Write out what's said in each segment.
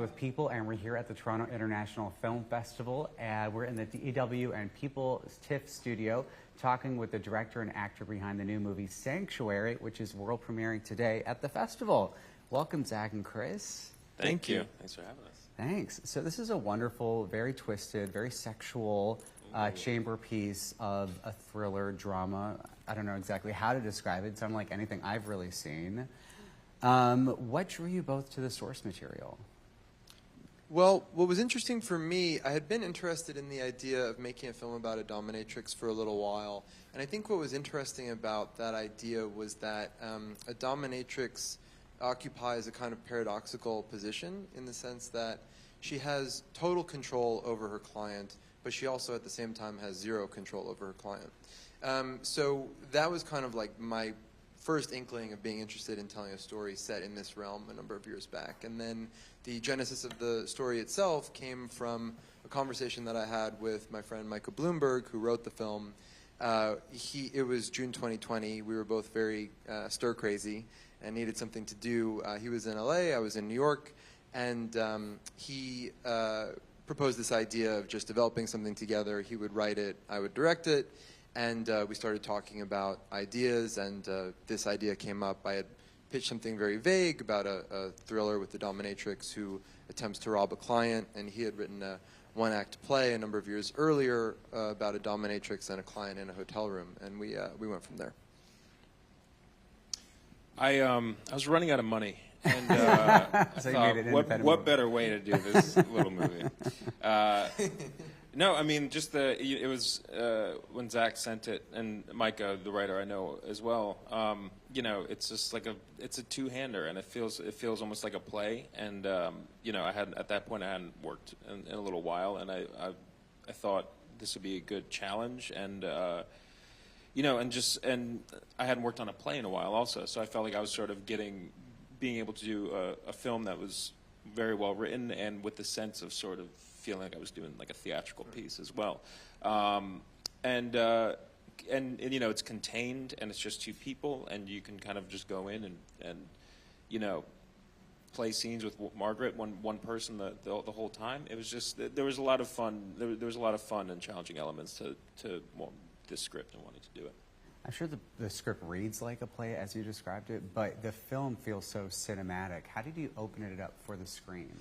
with People, and we're here at the Toronto International Film Festival. We're in the DEW and People TIFF studio talking with the director and actor behind the new movie Sanctuary, which is world premiering today at the festival. Welcome, Zach and Chris. Thank you. Thanks for having us. Thanks. So this is a wonderful, very twisted, very sexual chamber piece of a thriller drama. I don't know exactly how to describe it. It's unlike anything I've really seen. What drew you both to the source material? Well, what was interesting for me, I had been interested in the idea of making a film about a dominatrix for a little while. And I think what was interesting about that idea was that a dominatrix occupies a kind of paradoxical position in the sense that she has total control over her client, but she also at the same time has zero control over her client. So that was kind of like my first inkling of being interested in telling a story set in this realm a number of years back. And then the genesis of the story itself came from a conversation that I had with my friend Michael Bloomberg, who wrote the film. It was June 2020. We were both very stir crazy and needed something to do. He was in LA, I was in New York, and he proposed this idea of just developing something together. He would write it, I would direct it. And we started talking about ideas, and this idea came up. I had pitched something very vague about a thriller with the dominatrix who attempts to rob a client, and he had written a one-act play a number of years earlier about a dominatrix and a client in a hotel room, and we went from there. I was running out of money, and I So thought, what better way to do this little movie? No, I mean, just it was when Zach sent it, and Micah, the writer I know as well, you know, it's just like it's a two-hander, and it feels almost like a play. And you know, at that point I hadn't worked in a little while, and I thought this would be a good challenge, and you know, and I hadn't worked on a play in a while also, so I felt like I was sort of being able to do a film that was very well written and with the sense of sort of feeling like I was doing like a theatrical piece as well. And you know, it's contained and it's just two people, and you can kind of just go in and you know, play scenes with Margaret, one person the whole time. It was just, there was a lot of fun. There was a lot of fun and challenging elements to this script and wanting to do it. I'm sure the script reads like a play as you described it, but the film feels so cinematic. How did you open it up for the screen?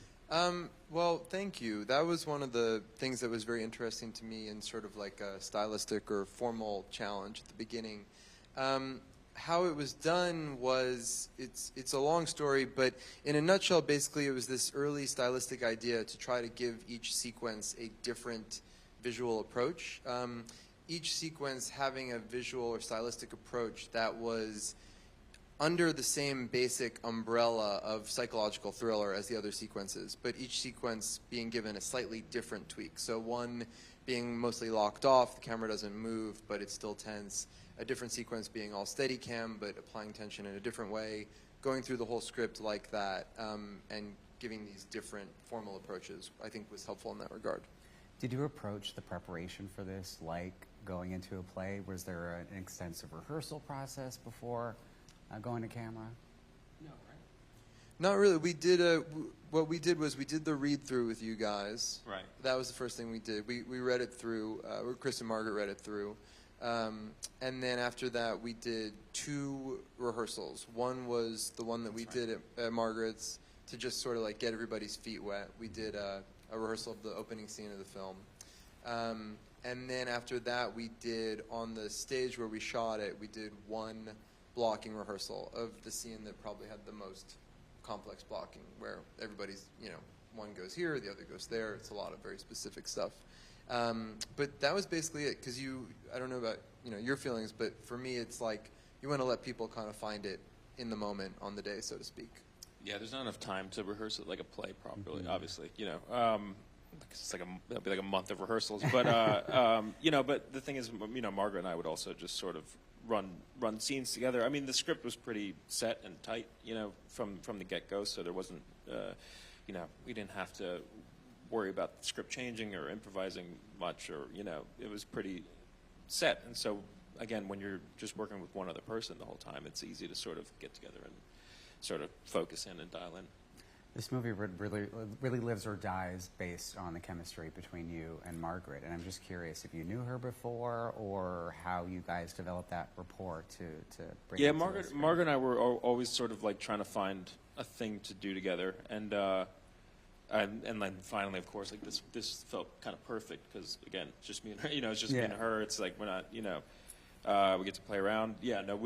Well, thank you. That was one of the things that was very interesting to me in sort of like a stylistic or formal challenge at the beginning. How it was done was, it's a long story, but in a nutshell, basically it was this early stylistic idea to try to give each sequence a different visual approach. Each sequence having a visual or stylistic approach that was under the same basic umbrella of psychological thriller as the other sequences, but each sequence being given a slightly different tweak. So one being mostly locked off, the camera doesn't move, but it's still tense. A different sequence being all steady cam, but applying tension in a different way. Going through the whole script like that, and giving these different formal approaches, I think was helpful in that regard. Did you approach the preparation for this like going into a play? Was there an extensive rehearsal process before going to camera? No, right? Not really. We did what we did was we did the read through with you guys. Right. That was the first thing we did. We read it through. Chris and Margaret read it through, and then after that we did 2 rehearsals. One was the one that we did at Margaret's to just sort of like get everybody's feet wet. We did a rehearsal of the opening scene of the film. And then after that, we did, on the stage where we shot it, we did one blocking rehearsal of the scene that probably had the most complex blocking, where everybody's, you know, one goes here, the other goes there. It's a lot of very specific stuff. But that was basically it, because I don't know about, you know, your feelings, but for me, it's like you want to let people kind of find it in the moment on the day, so to speak. Yeah, there's not enough time to rehearse it like a play properly, obviously, you know. It's like it'll be like a month of rehearsals, but you know. But the thing is, you know, Margaret and I would also just sort of run scenes together. I mean, the script was pretty set and tight, you know, from the get-go. So there wasn't, you know, we didn't have to worry about the script changing or improvising much, or you know, it was pretty set. And so again, when you're just working with one other person the whole time, it's easy to sort of get together and sort of focus in and dial in. This movie really lives or dies based on the chemistry between you and Margaret, and I'm just curious if you knew her before or how you guys developed that rapport to bring. Yeah, it to the Margaret, screen. Margaret and I were always sort of like trying to find a thing to do together, and then finally, of course, like this felt kind of perfect because again, it's just me and her. You know, it's just me and her. It's like we're not, you know. We get to play around. Yeah, no,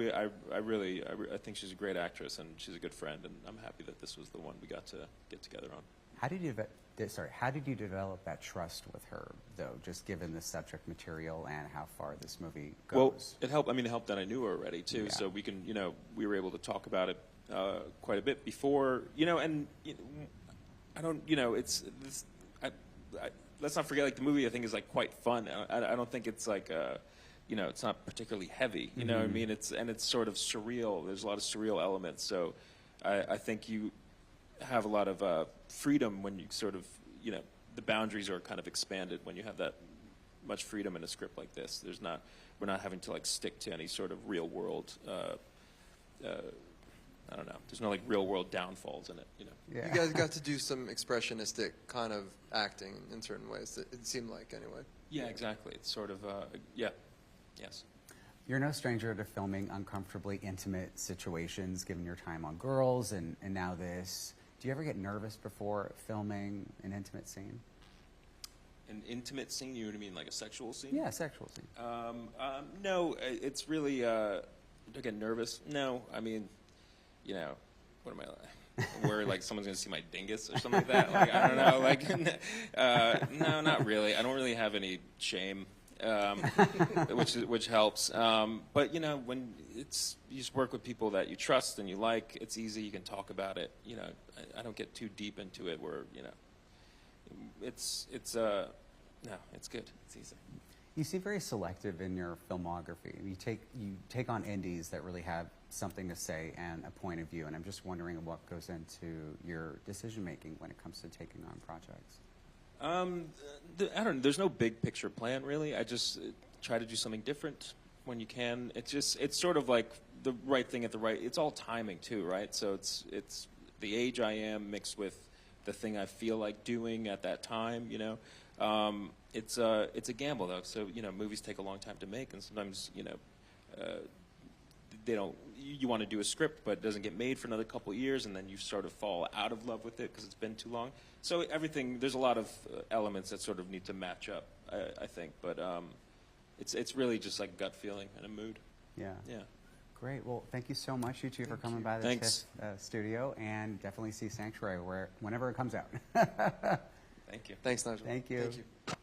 I think she's a great actress and she's a good friend, and I'm happy that this was the one we got to get together on. How did you develop that trust with her, though, just given the subject material and how far this movie goes? Well, it helped. I mean, it helped that I knew her already too, Yeah. so we can, you know, we were able to talk about it quite a bit before, you know, and I don't, you know, it's this. Let's not forget, like the movie I think is like quite fun. I don't think it's like. You know, it's not particularly heavy. You know what I mean? It's sort of surreal. There's a lot of surreal elements. So I think you have a lot of freedom when you sort of, you know, the boundaries are kind of expanded when you have that much freedom in a script like this. We're not having to like stick to any sort of real world. I don't know. There's no like real world downfalls in it. You know. Yeah. You guys got to do some expressionistic kind of acting in certain ways. It seemed like anyway. Yeah, exactly. It's sort of yeah. Yes. You're no stranger to filming uncomfortably intimate situations, given your time on Girls and now this. Do you ever get nervous before filming an intimate scene? An intimate scene? You know what I mean, like a sexual scene? Yeah, sexual scene. No, it's really. Do I get nervous? No, I mean, you know, what am I like? Where like someone's gonna see my dingus or something like that? Like I don't know. Like no, not really. I don't really have any shame. Which helps. But you know, when you just work with people that you trust and you like, it's easy. You can talk about it. You know, I don't get too deep into it. Where you know, it's no, it's good. It's easy. You seem very selective in your filmography. You take on indies that really have something to say and a point of view. And I'm just wondering what goes into your decision making when it comes to taking on projects. I don't know. There's no big picture plan, really. I just try to do something different when you can. It's sort of like the right thing at the right. It's all timing too, right? So it's the age I am mixed with the thing I feel like doing at that time. You know, it's a gamble though. So you know, movies take a long time to make, and sometimes you know, they don't. You want to do a script, but it doesn't get made for another couple of years, and then you sort of fall out of love with it because it's been too long. So there's a lot of elements that sort of need to match up, I think. But it's really just like gut feeling and a mood. Yeah. Yeah. Great. Well, thank you so much, you two, for coming by the Thanks. TIFF studio, and definitely see Sanctuary whenever it comes out. Thank you. Thanks, Nigel. Thank you. Thank you.